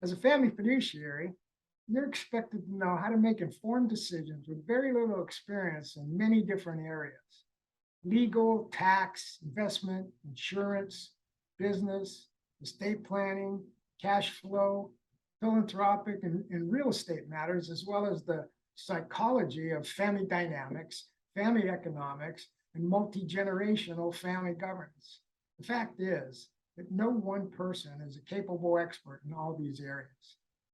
As a family fiduciary, you're expected to know how to make informed decisions with very little experience in many different areas: legal, tax, investment, insurance, business, estate planning, cash flow, philanthropic, and real estate matters, as well as the psychology of family dynamics, family economics, and multi-generational family governance. The fact is that no one person is a capable expert in all these areas.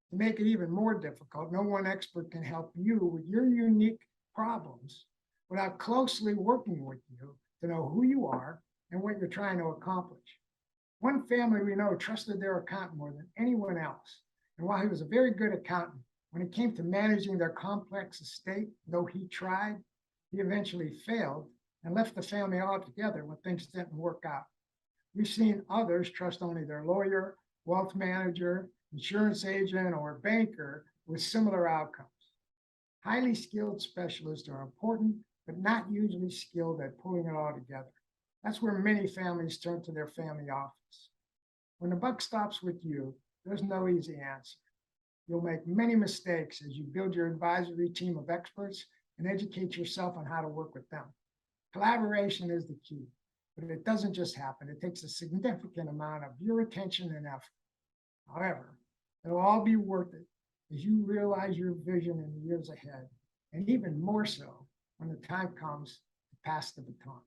To make it even more difficult, no one expert can help you with your unique problems without closely working with you to know who you are and what you're trying to accomplish. One family we know trusted their accountant more than anyone else. And while he was a very good accountant, when it came to managing their complex estate, though he tried, he eventually failed and left the family altogether when things didn't work out. We've seen others trust only their lawyer, wealth manager, insurance agent, or banker with similar outcomes. Highly skilled specialists are important, but not usually skilled at pulling it all together. That's where many families turn to their family office. When the buck stops with you, there's no easy answer. You'll make many mistakes as you build your advisory team of experts and educate yourself on how to work with them. Collaboration is the key, but it doesn't just happen. It takes a significant amount of your attention and effort. However, it'll all be worth it as you realize your vision in the years ahead, and even more so when the time comes to pass the baton.